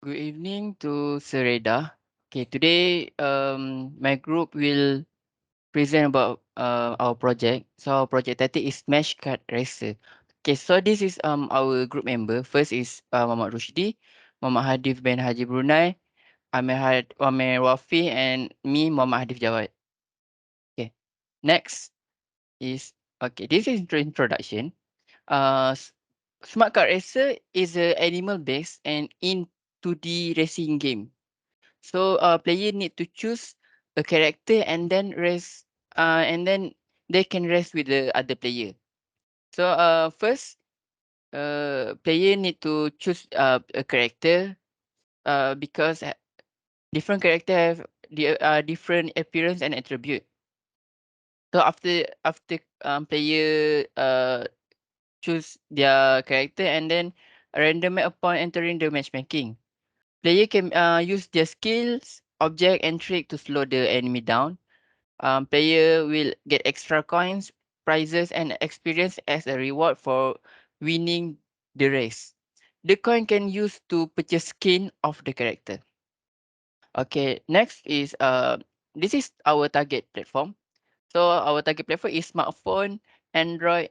Good evening to Sereda. Okay, today my group will present about our project. So our project title is Smash Kart Racer. Okay, so this is our group member. First is Muhammad Rushdi, Muhammad Hadif bin Haji Brunei, Amir Wafi, and me Muhammad Hadif Jawad. Okay, next is okay. This is introduction. Uh, S- Smart Kart Racer is a animal based and in 2D racing game. So player need to choose a character and then race and then they can race with the other player. So first player need to choose a character because different character have different appearance and attribute. So after player choose their character and then random upon entering the matchmaking. Player can use their skills, object and trick to slow the enemy down. Player will get extra coins, prizes, and experience as a reward for winning the race. The coin can use to purchase skin of the character. Okay, next is this is our target platform. So our target platform is smartphone, Android,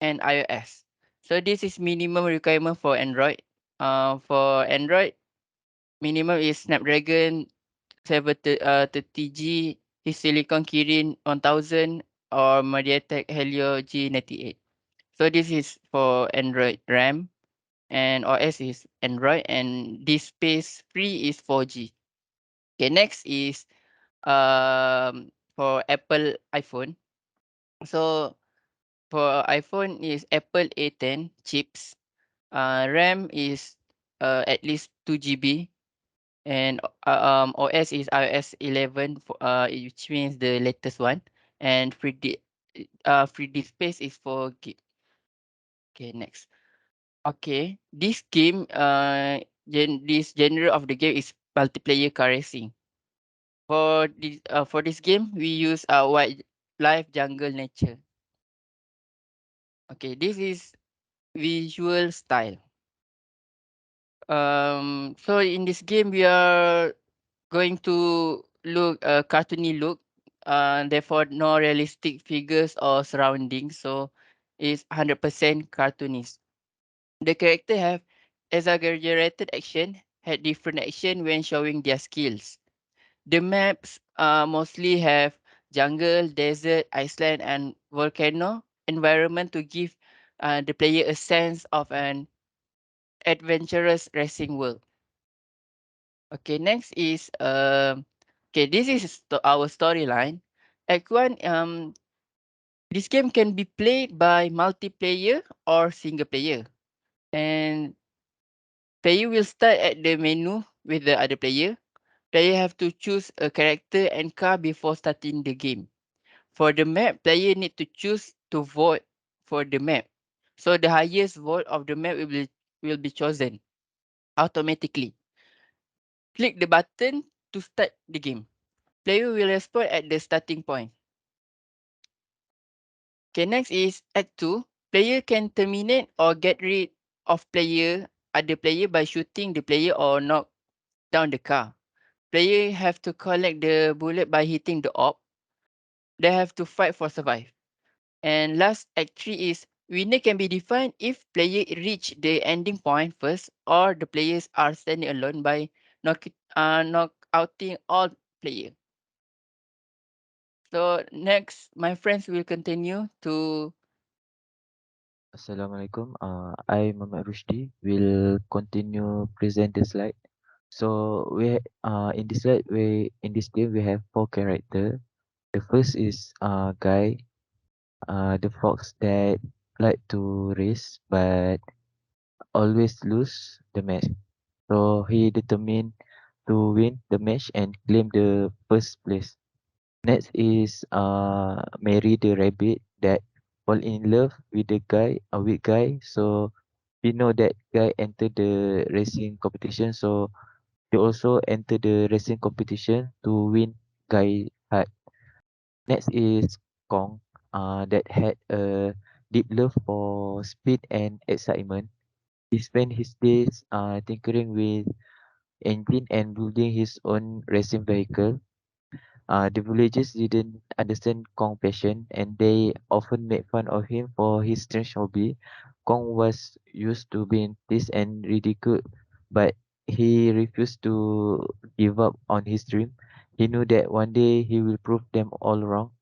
and iOS. So this is minimum requirement for Android. For Android, minimum is Snapdragon 30G, his Silicon Kirin 1000 or MediaTek Helio G98. So this is for Android RAM and OS is Android and this space free is 4G. Okay, next is for Apple iPhone. So for iPhone is Apple A10 chips. RAM is at least 2 GB and OS is iOS 11 which means the latest one and free disk space is 4 GB. Okay, next. Okay, this game this genre of the game is multiplayer car racing. For this game we use wildlife jungle nature. Okay, this is visual style. So in this game we are going to look cartoony look. Therefore no realistic figures or surroundings. So it's 100% cartoonist. The character have exaggerated action, had different action when showing their skills. The maps mostly have jungle, desert, Iceland, and volcano environment to give the player a sense of an adventurous racing world. Okay, next is okay. This is our storyline. Act one. This game can be played by multiplayer or single player, and player will start at the menu with the other player. Player have to choose a character and car before starting the game. For the map, player need to choose to vote for the map. So the highest vote of the map will be chosen automatically. Click the button to start the game. Player will respond at the starting point. Okay, next is Act 2. Player can terminate or get rid of other player by shooting the player or knock down the car. Player have to collect the bullet by hitting the orb. They have to fight for survive. And last Act 3 is winner can be defined if player reach the ending point first or the players are standing alone by knockouting all player. So next, my friends will continue to Assalamualaikum. I Muhammad Rushdi will continue present the slide. So in this slide in this game we have four character. The first is Guy, the fox that like to race but always lose the match. So he determined to win the match and claim the first place. Next is Mary the rabbit that fall in love with the guy, a weak guy. So we know that guy entered the racing competition. So he also entered the racing competition to win guy heart. Next is Kong, that had a deep love for speed and excitement. He spent his days tinkering with engine and building his own racing vehicle. The villagers didn't understand Kong's passion and they often made fun of him for his strange hobby. Kong was used to being teased and ridiculed, but he refused to give up on his dream. He knew that one day he will prove them all wrong.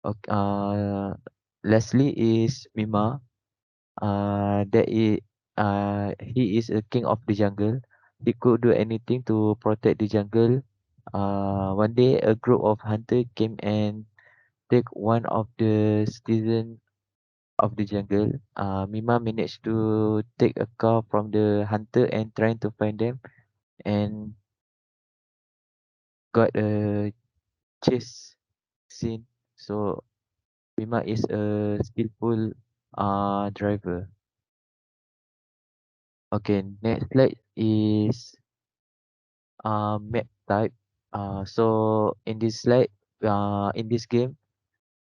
Ok- Uh, Leslie is Mima. That is, he is a king of the jungle. He could do anything to protect the jungle. One day, a group of hunters came and take one of the citizens of the jungle. Mima managed to take a car from the hunter and trying to find them and got a chase scene. So Mima is a skillful driver. Okay, next slide is map type. So in this slide, in this game,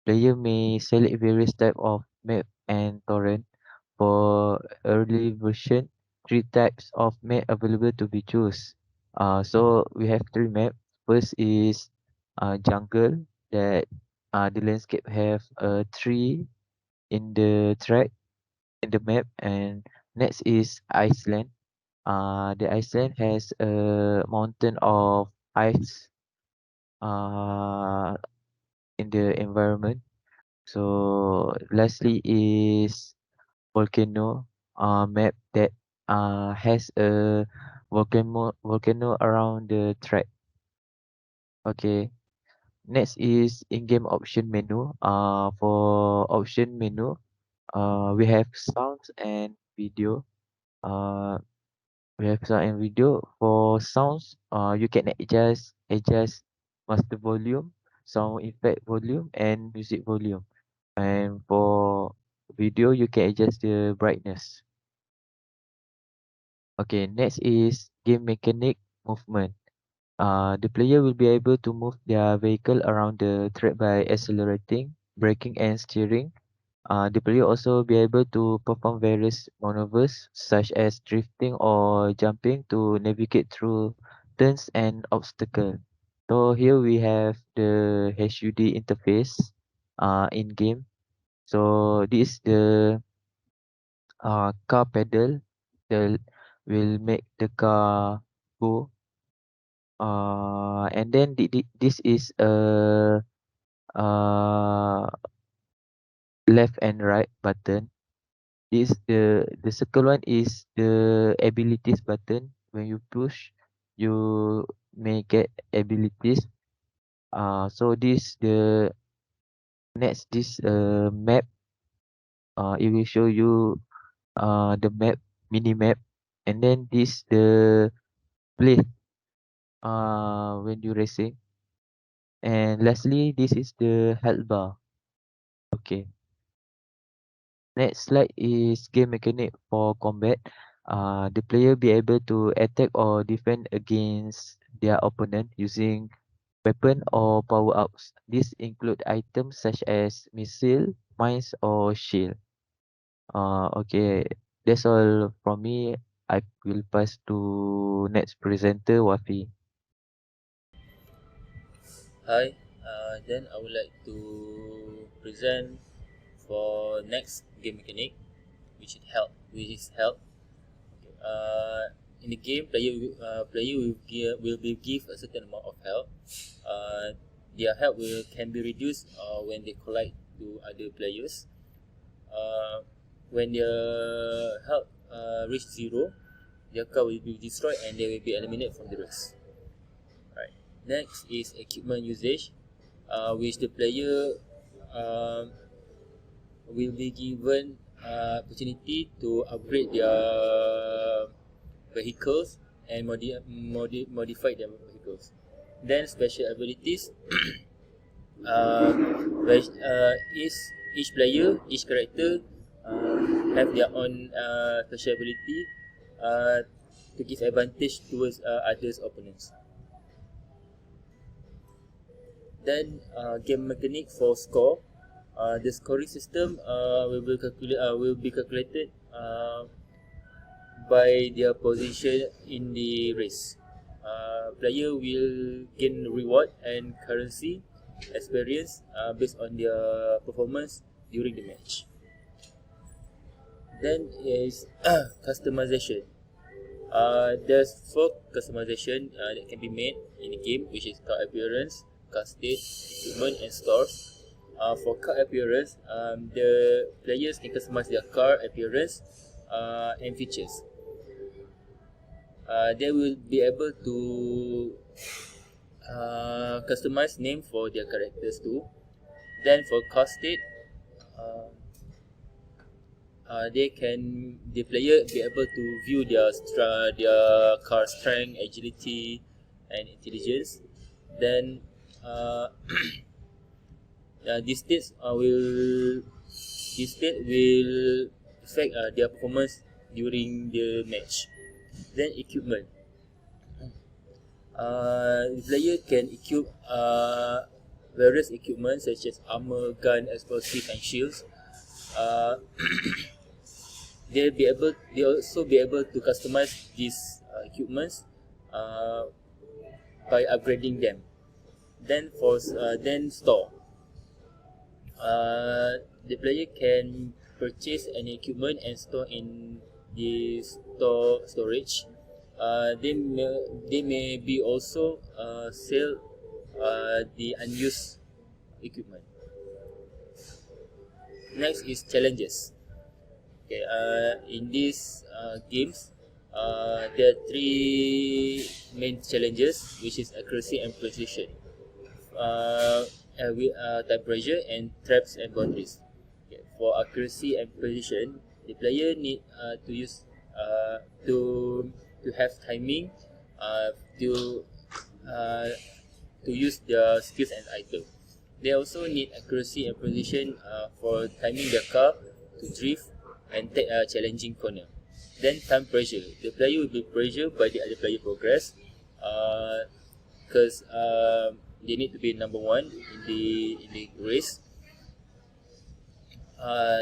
player may select various type of map and torrent. For early version, three types of map available to be choose. So we have three maps. First is jungle that the landscape have a tree in the track in the map, and next is Iceland. The Iceland has a mountain of ice uh, in the environment. So lastly is volcano map that has a volcano around the track. Okay. Next is in-game option menu. For option menu, we have sounds and video. Uh, We have sound and video. For sounds, you can adjust master volume, sound effect volume, and music volume. And for video, you can adjust the brightness. Okay, next is game mechanic movement. The player will be able to move their vehicle around the track by accelerating, braking, and steering. The player also be able to perform various maneuvers such as drifting or jumping to navigate through turns and obstacles. So here we have the HUD interface in game. So this is the car pedal that will make the car go. And then this is a uh, left and right button. This the circle one is the abilities button. When you push, you may get abilities. So this the next this map. It will show you the map mini map, and then this the place when you racing. And lastly, this is the health bar. Okay. Next slide is game mechanic for combat. The player be able to attack or defend against their opponent using weapon or power ups. These include items such as missile, mines, or shield. Okay, that's all from me. I will pass to next presenter, Wafi. Hi, then I would like to present for next game mechanic, which is help. In the game, player will be give a certain amount of health. Their health can be reduced when they collide to other players. Uh, when their health reach zero, their car will be destroyed and they will be eliminated from the race. Right. Next is equipment usage, which the player um, will be given opportunity to upgrade their vehicles and modify their vehicles. Then special abilities, uh, where each character uh, have their own special ability uh, to give advantage towards others opponents. Then game mechanic for score. The scoring system will be calculated by their position in the race. player will gain reward and currency experience based on their performance during the match. Then is customization. There's 4 customization that can be made in the game, which is card appearance, card state, equipment, and stores. For card appearance, the players can customize their card appearance and features. They will be able to customize name for their characters too. Then for card state, uh, the player be able to view their car strength, agility, and intelligence. Then uh, these states will affect their performance during the match. Then equipment. The player can equip various equipment such as armor, gun, explosive, and shields. Uh, they also be able to customize these equipments uh, by upgrading them. Then store. The player can purchase any equipment and store in the storage. They may be also sell the unused equipment. Next is challenges. Okay, in these games, there are 3 main challenges, which is accuracy and precision, time pressure, and traps and boundaries. Okay, for accuracy and precision, the player need to use to have timing uh, to uh, to use their skills and items. They also need accuracy and precision for timing their car to drift and take a challenging corner. Then time pressure. The player will be pressured by the other player progress because they need to be number one in the race.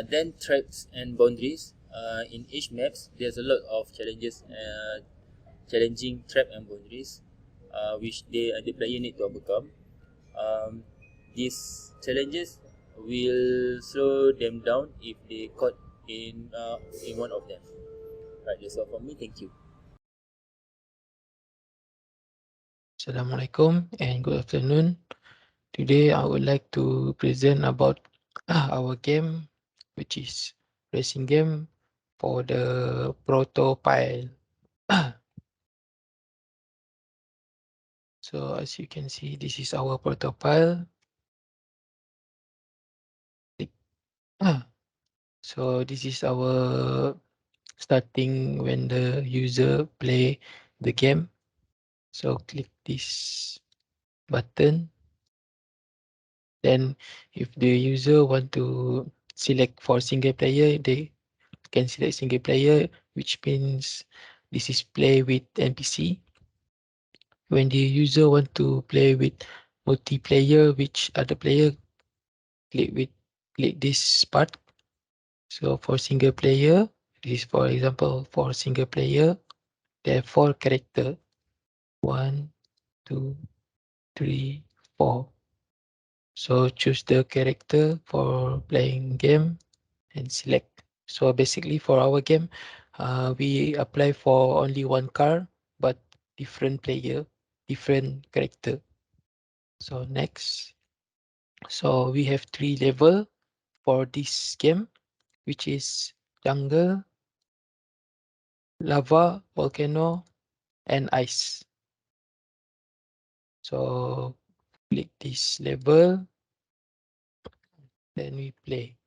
Then traps and boundaries. In each maps, there's a lot of challenges, challenging trap and boundaries, which the player need to overcome. Um, these challenges will slow them down if they caught in one of them. Right, that's all from me. Thank you. Assalamualaikum and good afternoon. Today I would like to present about our game, which is racing game for the protopile. So as you can see, this is our protopile. So this is our starting when the user play the game. So click this button. Then if the user want to select for single player, they can select single player, which means this is play with NPC. When the user want to play with multiplayer, which other player, click this part. So for single player, this for example for single player, there are 4 character. 1, 2, 3, 4. So choose the character for playing game and select. So basically for our game, we apply for only one car, but different player, different character. So next, so we have 3 level for this game, which is jungle, lava, volcano, and ice. So click this level, then we play.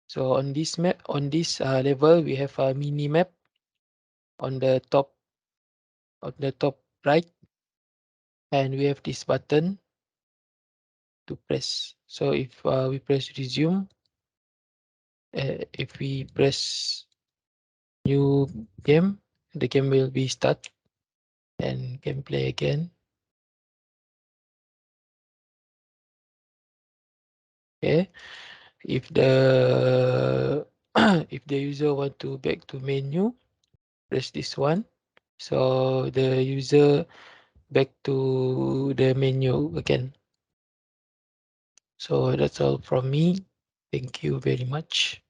So on this map, on this level, we have a mini map on the top right, and we have this button to press. So if we press resume, if we press new game, the game will be start and can play again. Okay, If the if the user want to back to menu, press this one. So the user back to the menu again. So that's all from me. Thank you very much.